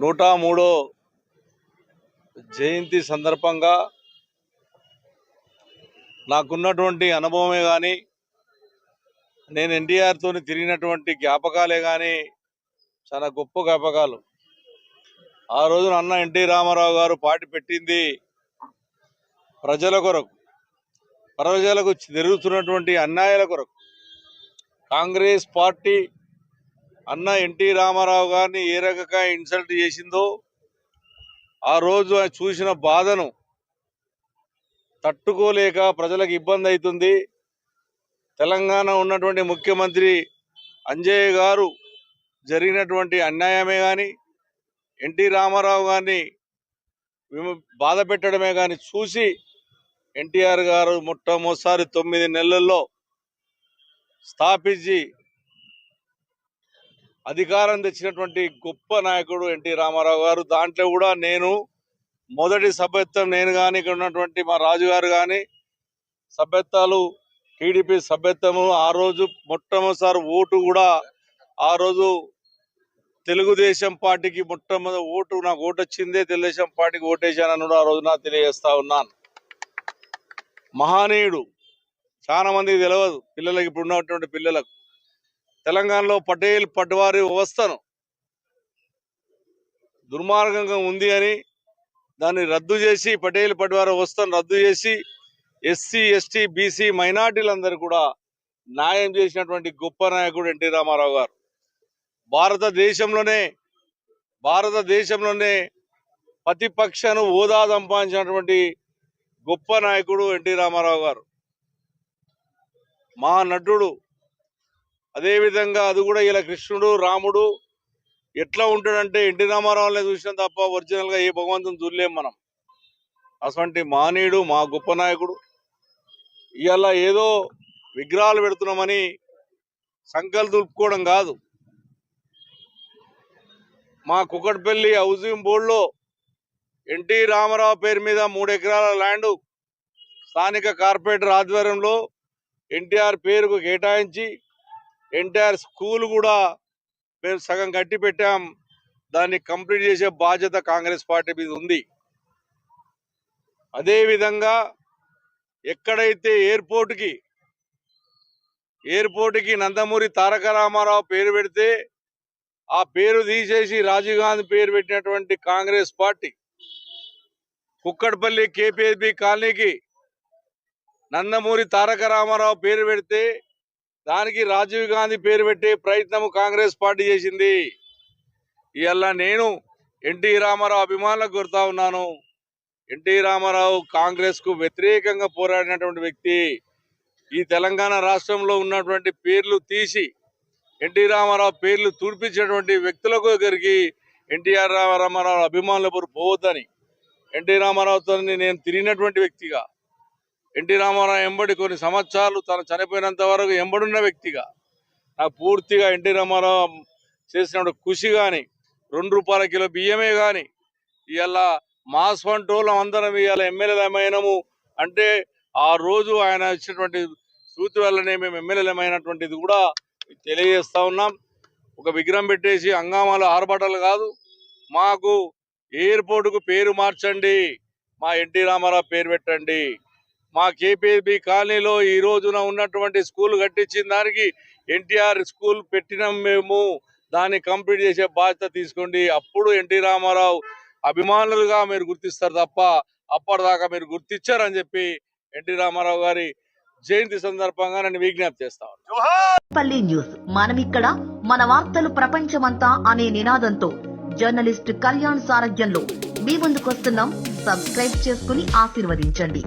103వ జయంతి సందర్భంగా నాకున్నటువంటి అనుభవమే కానీ నేను ఎన్టీఆర్తో తిరిగినటువంటి జ్ఞాపకాలే కానీ చాలా గొప్ప జ్ఞాపకాలు. ఆ రోజున అన్న ఎన్టీ రామారావు గారు పార్టీ పెట్టింది ప్రజల కొరకు, ప్రజలకు జరుగుతున్నటువంటి అన్యాయాల కొరకు. కాంగ్రెస్ పార్టీ అన్న ఎన్టీ రామారావు గారిని ఏ రకంగా ఇన్సల్ట్ చేసిందో ఆ రోజు చూసిన బాధను తట్టుకోలేక ప్రజలకు ఇబ్బంది అవుతుంది. తెలంగాణ ఉన్నటువంటి ముఖ్యమంత్రి అంజయ్య గారు జరిగినటువంటి అన్యాయమే కానీ ఎన్టీ రామారావు గారిని బాధ పెట్టడమే కానీ చూసి ఎన్టీఆర్ గారు మొట్టమొదటిసారి 9 నెలల్లో స్థాపించి అధికారం తెచ్చినటువంటి గొప్ప నాయకుడు ఎన్టీ రామారావు గారు. దాంట్లో కూడా నేను మొదటి సభ్యత్వం నేను కానీ ఇక్కడ ఉన్నటువంటి మా రాజు గారు కానీ సభ్యత్వాలు టీడీపీ సభ్యత్వము ఆ రోజు మొట్టమొదటిసారి ఓటు కూడా ఆ రోజు తెలుగుదేశం పార్టీకి మొట్టమొదటి ఓటు నాకు ఓటు వచ్చిందే తెలుగుదేశం పార్టీకి ఓటేశానని ఆ రోజు నాకు తెలియజేస్తా ఉన్నాను. మహానీయుడు చాలా మందికి తెలియదు, పిల్లలకి ఇప్పుడు ఉన్నటువంటి పిల్లలకు. తెలంగాణలో పటేల్ పట్వారీ వ్యవస్థను దుర్మార్గంగా ఉంది అని దాన్ని రద్దు చేసి పటేల్ పట్వారీ వ్యవస్థను రద్దు చేసి ఎస్సీ ఎస్టీ బీసీ మైనార్టీలందరూ కూడా న్యాయం చేసినటువంటి గొప్ప నాయకుడు ఎన్టీ రామారావు గారు. భారతదేశంలోనే ప్రతిపక్షను హోదా సంపాదించినటువంటి గొప్ప నాయకుడు ఎన్టీ రామారావు గారు. మా నటుడు. అదేవిధంగా అది కూడా ఇలా కృష్ణుడు రాముడు ఎట్లా ఉంటాడంటే ఎన్టీ రామారావునే చూసినాం తప్ప ఒరిజినల్గా ఏ భగవంతుని చూడలేం మనం. అటువంటి మానీయుడు, మా గొప్ప నాయకుడు. ఇవాళ ఏదో విగ్రహాలు పెడుతున్నామని సంకలు దులుపుకోవడం కాదు. మా కుకట్పల్లి హౌసింగ్ బోర్డులో ఎన్టీ రామారావు పేరు మీద 3 ఎకరాల ల్యాండ్ స్థానిక కార్పొరేటర్ ఆధ్వర్యంలో ఎన్టీఆర్ పేరుకు కేటాయించి ఎన్టీఆర్ స్కూల్ కూడా మేము సగం కట్టి పెట్టాం. దాన్ని కంప్లీట్ చేసే బాధ్యత కాంగ్రెస్ పార్టీ మీద ఉంది. అదేవిధంగా ఎక్కడైతే ఎయిర్పోర్ట్కి నందమూరి తారక రామారావు పేరు పెడితే ఆ పేరు తీసేసి రాజీవ్ గాంధీ పేరు పెట్టినటువంటి కాంగ్రెస్ పార్టీ కుక్కడపల్లి కేపీఎస్బీ కాలనీకి నందమూరి తారక రామారావు పేరు పెడితే దానికి రాజీవ్ గాంధీ పేరు పెట్టే ప్రయత్నం కాంగ్రెస్ పార్టీ చేసింది. ఇవాళ నేను ఎన్టీ రామారావు అభిమానులకు కోరుతా ఉన్నాను. ఎన్టీ రామారావు కాంగ్రెస్కు వ్యతిరేకంగా పోరాడినటువంటి వ్యక్తి. ఈ తెలంగాణ రాష్ట్రంలో ఉన్నటువంటి పేర్లు తీసి ఎన్టీ రామారావు పేర్లు తుడిపించినటువంటి వ్యక్తులకు దగ్గరికి ఎన్టీఆర్ రామారావు అభిమానుల పోవద్దని ఎన్టీ రామారావుతో నేను తిరిగినటువంటి వ్యక్తిగా, ఎన్టీ రామారావు ఎంబడి కొన్ని సంవత్సరాలు తను చనిపోయినంత వరకు ఎంబడున్న వ్యక్తిగా నాకు పూర్తిగా ఎన్టీ రామారావు చేసినప్పుడు కృషి కానీ 2 రూపాయల కిలో బియ్యమే కానీ ఇవాళ మాస్ వంటోళ్ళం అందరం ఇవాళ ఎమ్మెల్యేలమైనము అంటే ఆ రోజు ఆయన ఇచ్చినటువంటి సూచి వల్లనే మేము ఎమ్మెల్యేలమైనటువంటిది కూడా తెలియజేస్తా ఉన్నాం. ఒక విగ్రహం పెట్టేసి హంగామాలు ఆర్భాటాలు కాదు. మాకు ఎయిర్పోర్టుకు పేరు మార్చండి, మా ఎన్టీ రామారావు పేరు పెట్టండి. మా కేపీఎస్బీ కాలనీలో ఈ రోజున ఉన్నటువంటి స్కూల్ కట్టించిన దానికి ఎన్టీఆర్ స్కూల్ పెట్టినాం మేము, దాన్ని కంప్లీట్ చేసే బాధ్యత తీసుకోండి. అప్పుడు ఎన్టీ రామారావు అభిమానులుగా మీరు గుర్తిస్తారు తప్ప అప్పటిదాకా మీరు గుర్తించారని చెప్పి ఎన్టీ రామారావు గారి జయంతి సందర్భంగా నేను విజ్ఞప్తి చేస్తాను. పల్లి న్యూస్ మనమిక్కడ మన వార్తలు ప్రపంచమంతా అనే నినాదంతో జర్నలిస్ట్ కళ్యాణ్ సారథ్యంలో మీ ముందుకొస్తున్నాం. సబ్స్క్రైబ్ చేసుకుని ఆశీర్వదించండి.